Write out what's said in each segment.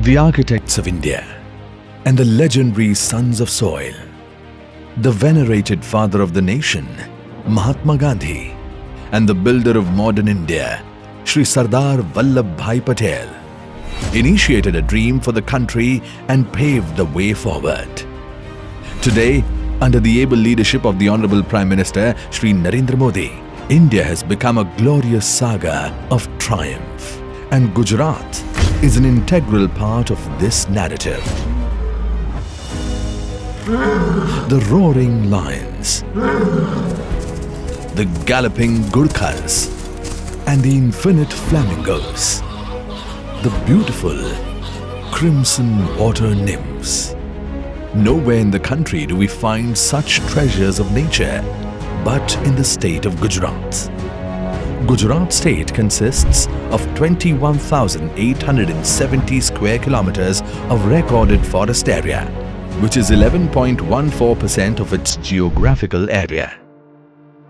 the architects of India and the legendary sons of soil, the venerated father of the nation, Mahatma Gandhi, and the builder of modern India, Shri Sardar Vallabhbhai Patel, initiated a dream for the country and paved the way forward. Today, under the able leadership of the Honorable Prime Minister Shri Narendra Modi, India has become a glorious saga of triumph, and Gujarat is an integral part of this narrative. The roaring lions, the galloping Gurkhas, and the infinite flamingos, the beautiful crimson water nymphs. Nowhere in the country do we find such treasures of nature but in the state of Gujarat. Gujarat state consists of 21,870 square kilometers of recorded forest area, which is 11.14% of its geographical area.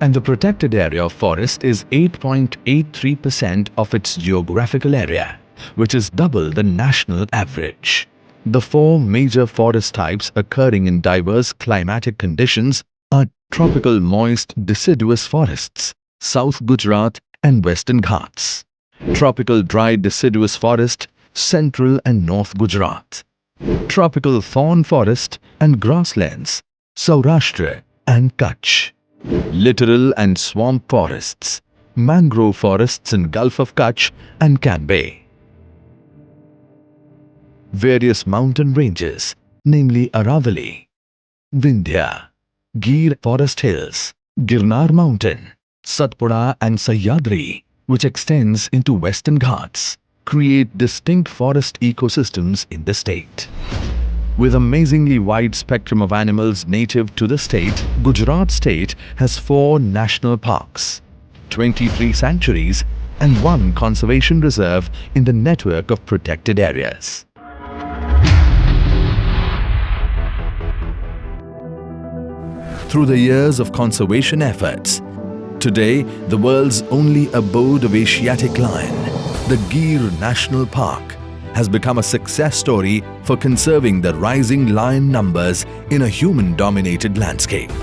And the protected area of forest is 8.83% of its geographical area, which is double the national average. The four major forest types occurring in diverse climatic conditions are tropical moist deciduous forests, South Gujarat and Western Ghats; tropical dry deciduous forest, Central and North Gujarat; tropical thorn forest and grasslands, Saurashtra and Kutch; littoral and swamp forests, mangrove forests in Gulf of Kutch and Cambay; various mountain ranges, namely Aravalli, Vindhya, Gir forest hills, Girnar mountain, Satpura and Sahyadri, which extends into Western Ghats, create distinct forest ecosystems in the state. With amazingly wide spectrum of animals native to the state, Gujarat state has 4 national parks, 23 sanctuaries and 1 conservation reserve in the network of protected areas. Through the years of conservation efforts, today the world's only abode of Asiatic lion, the Gir National Park, has become a success story for conserving the rising lion numbers in a human-dominated landscape.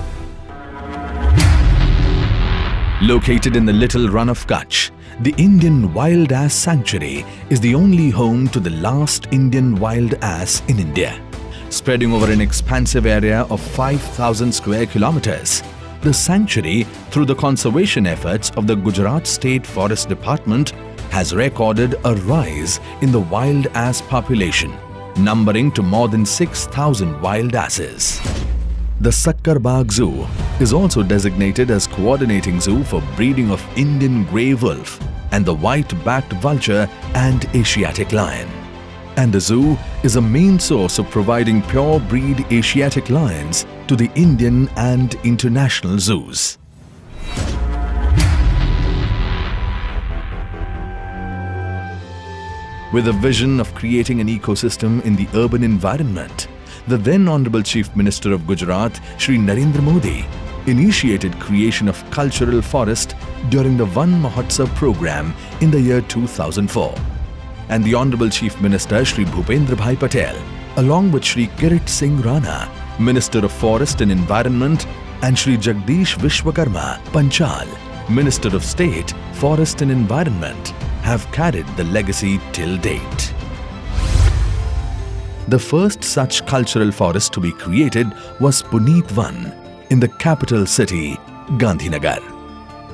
Located in the little run of Kutch, the Indian Wild Ass Sanctuary is the only home to the last Indian wild ass in India. Spreading over an expansive area of 5,000 square kilometers, the sanctuary, through the conservation efforts of the Gujarat State Forest Department, has recorded a rise in the wild ass population, numbering to more than 6,000 wild asses. The Sakkarbagh Zoo is also designated as coordinating zoo for breeding of Indian grey wolf and the white-backed vulture and Asiatic lion. And the zoo is a main source of providing pure breed Asiatic lions to the Indian and international zoos. With a vision of creating an ecosystem in the urban environment, the then Honorable Chief Minister of Gujarat, Shri Narendra Modi, initiated creation of cultural forest during the Van Mahotsav program in the year 2004. And the Honorable Chief Minister Shri Bhupendra Bhai Patel, along with Shri Kirit Singh Rana, Minister of Forest and Environment, and Shri Jagdish Vishwakarma Panchal, Minister of State, Forest and Environment, have carried the legacy till date. The first such cultural forest to be created was Puneet Van in the capital city, Gandhinagar.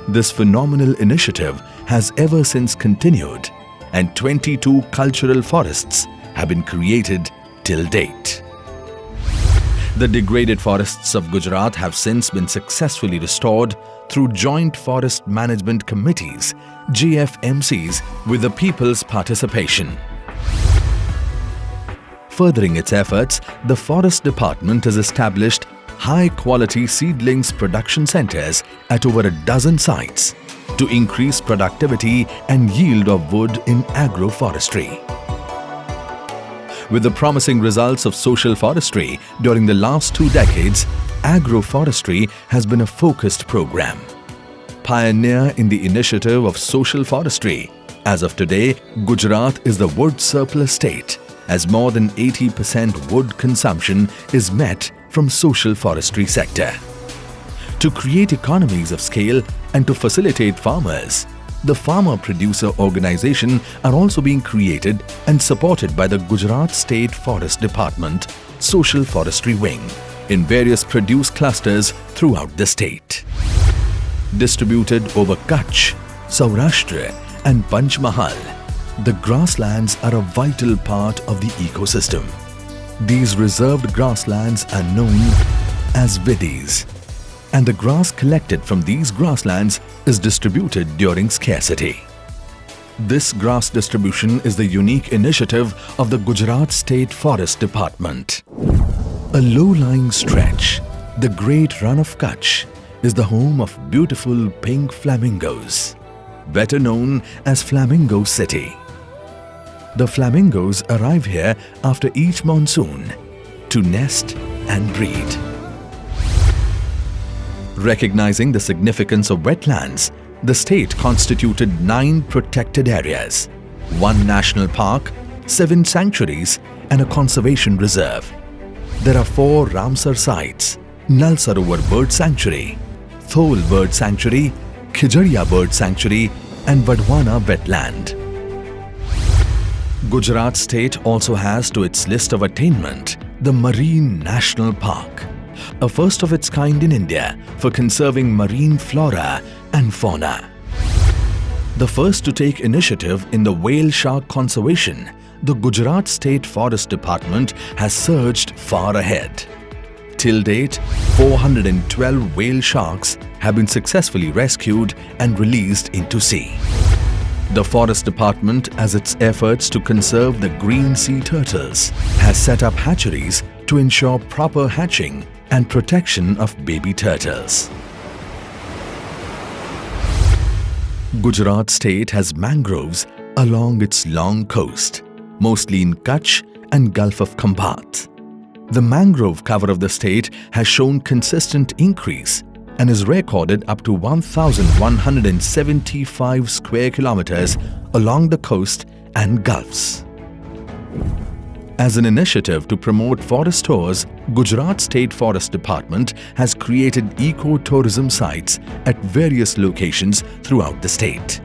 This phenomenal initiative has ever since continued, and 22 cultural forests have been created till date. The degraded forests of Gujarat have since been successfully restored through Joint Forest Management Committees, JFMCs, with the people's participation. Furthering its efforts, the Forest Department has established high-quality seedlings production centers at over a dozen sites to increase productivity and yield of wood in agroforestry. With the promising results of social forestry during the last 2 decades, agroforestry has been a focused program. Pioneer in the initiative of social forestry, as of today, Gujarat is the wood surplus state as more than 80% wood consumption is met from social forestry sector. To create economies of scale and to facilitate farmers, the Farmer Producer Organization are also being created and supported by the Gujarat State Forest Department Social Forestry Wing in various produce clusters throughout the state. Distributed over Kutch, Saurashtra and Panchmahal, the grasslands are a vital part of the ecosystem. These reserved grasslands are known as vidis, and the grass collected from these grasslands is distributed during scarcity. This grass distribution is the unique initiative of the Gujarat State Forest Department. A low-lying stretch, the Great Run of Kutch, is the home of beautiful pink flamingos, better known as Flamingo City. The flamingos arrive here after each monsoon to nest and breed. Recognizing the significance of wetlands, the state constituted 9 protected areas, 1 national park, 7 sanctuaries and a conservation reserve. There are 4 Ramsar sites: Nal Sarovar Bird Sanctuary, Thol Bird Sanctuary, Khijadia Bird Sanctuary and Vadwana Wetland. Gujarat State also has to its list of attainment the Marine National Park, a first of its kind in India for conserving marine flora and fauna. The first to take initiative in the whale shark conservation, the Gujarat State Forest Department has surged far ahead. Till date, 412 whale sharks have been successfully rescued and released into sea. The Forest Department, as its efforts to conserve the green sea turtles, has set up hatcheries to ensure proper hatching and protection of baby turtles. Gujarat State has mangroves along its long coast, mostly in Kutch and Gulf of Khambat. The mangrove cover of the state has shown consistent increase and is recorded up to 1,175 square kilometers along the coast and gulfs. As an initiative to promote forest tours, Gujarat State Forest Department has created eco-tourism sites at various locations throughout the state.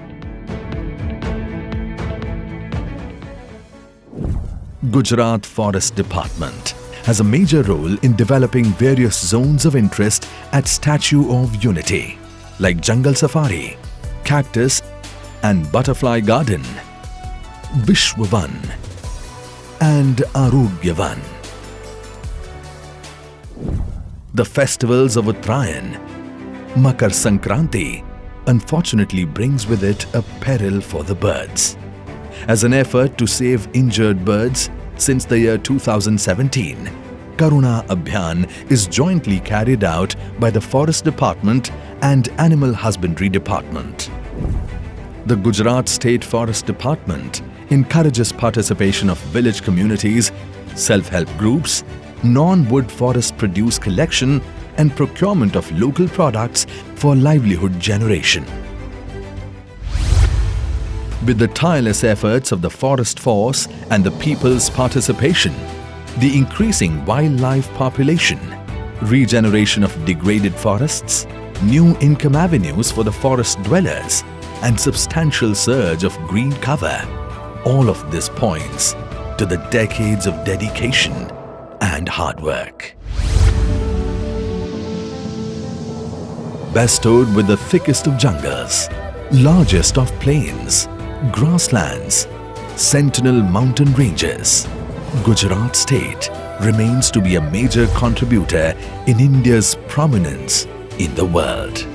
Gujarat Forest Department has a major role in developing various zones of interest at Statue of Unity, like Jungle Safari, Cactus and Butterfly Garden, Vishwavan and Arogyavan. The festivals of Uttarayan, Makar Sankranti, unfortunately brings with it a peril for the birds. As an effort to save injured birds, since the year 2017, Karuna Abhiyan is jointly carried out by the Forest Department and Animal Husbandry Department. The Gujarat State Forest Department encourages participation of village communities, self-help groups, non-wood forest produce collection and procurement of local products for livelihood generation. With the tireless efforts of the forest force and the people's participation, the increasing wildlife population, regeneration of degraded forests, new income avenues for the forest dwellers, and substantial surge of green cover, all of this points to the decades of dedication and hard work. Bestowed with the thickest of jungles, largest of plains, grasslands, sentinel mountain ranges, Gujarat State remains to be a major contributor in India's prominence in the world.